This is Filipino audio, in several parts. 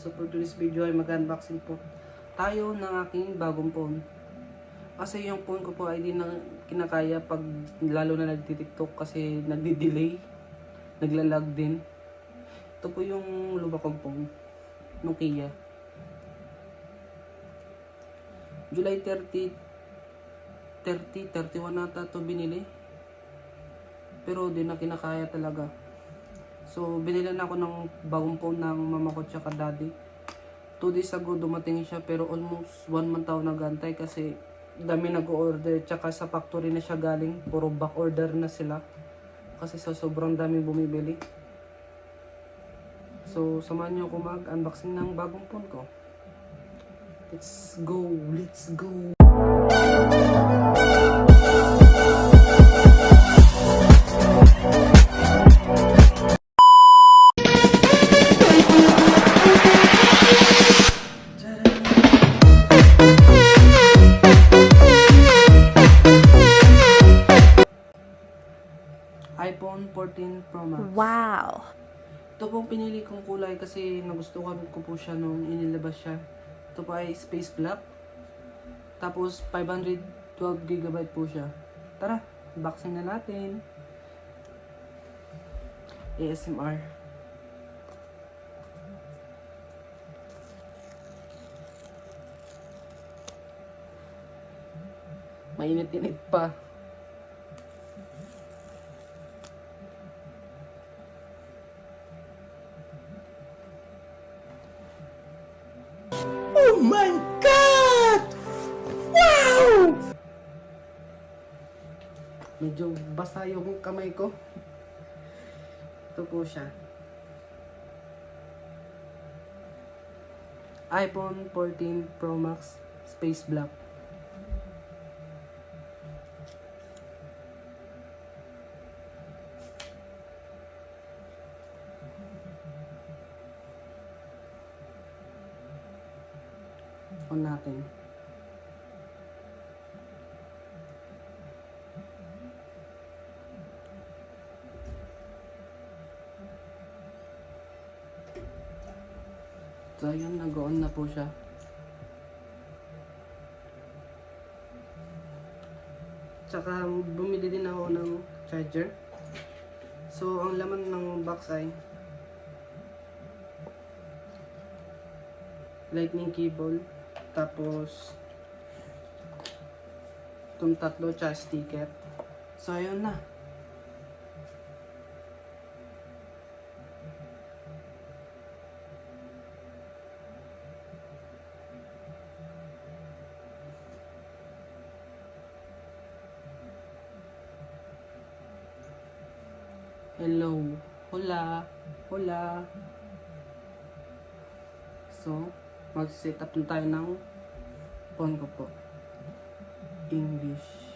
So for today's video ay mag-unboxing po tayo ng aking bagong phone. Kasi yung phone ko po ay di na kinakaya pag lalo na nagtitiktok kasi nagdi-delay, naglalag din. Ito po yung luma kong phone, Nokia. July 31 nata ito binili. Pero di na kinakaya talaga. So, binili na ako ng bagong phone ng mama ko tsaka daddy. 2 days ago dumating siya pero almost 1 month ako nagantay kasi dami nag-order tsaka sa factory na siya galing. Puro back order na sila kasi sa sobrang dami bumibili. So, samahan niyo ako mag-unboxing ng bagong phone ko. Let's go! Let's go! iPhone 14 Pro Max. Wow! Ito pong pinili kong kulay kasi nagustuhan ko po siya nung inilabas siya. Ito po ay space black. Tapos 512GB po siya. Tara, unboxing na natin. ASMR. Mainit-init pa. Oh my God! Wow! Medyo basa yung kamay ko. Ito po siya. iPhone 14 Pro Max Space Black. On natin. So, ayun, nag-on na po siya. Tsaka, bumili din ako ng charger. So, ang laman ng box ay lightning cable. Tapos, itong tatlo tsaka sticker. So, ayun na. Hello. Hola. Hola. So, mag-set up na tayo ng phone ko po. English.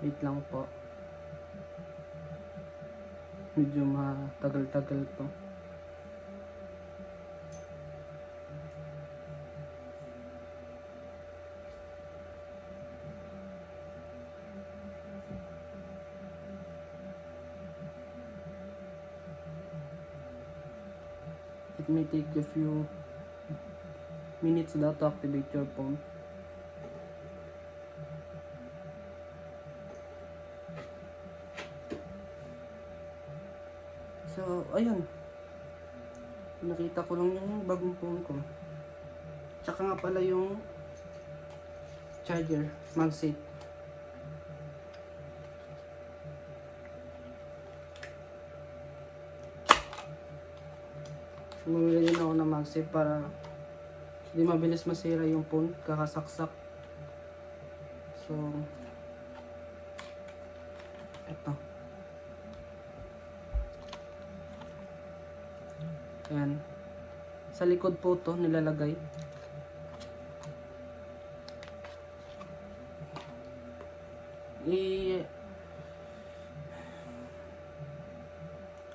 Wait lang po. Medyo matagal-tagal po. It may take a few minutes daw to activate your phone. So, ayun. Nakita ko lang yung bagong phone ko. Tsaka nga pala yung charger, MagSafe. Bumili din ako ng MagSafe para hindi mabilis masira yung phone, kakasaksak. So, eto. Ayan. Sa likod po to nilalagay.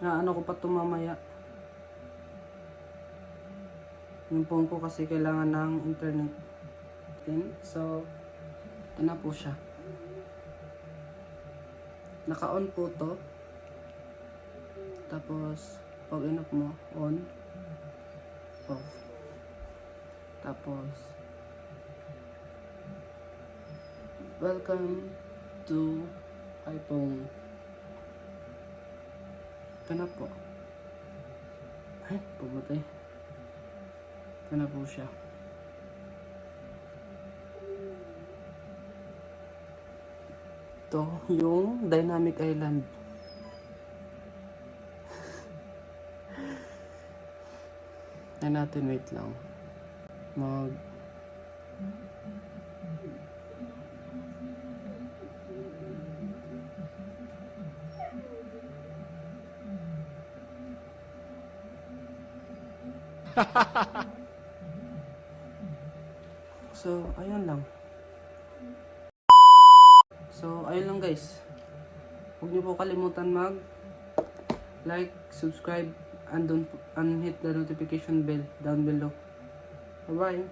Ano ko pa ito mamaya. Yung phone ko kasi kailangan ng internet. So, ito na po siya. Naka-on po to. Tapos, pag in-off mo, on, off. Tapos, welcome to iPhone. Ito na po. Ay, pumatay. Ito na po siya. Ito, yung Dynamic Island. Ay natin, wait lang. So, ayun lang. So, ayun lang guys. Huwag niyo po kalimutan mag like, subscribe, and hit the notification bell down below. Bye-bye!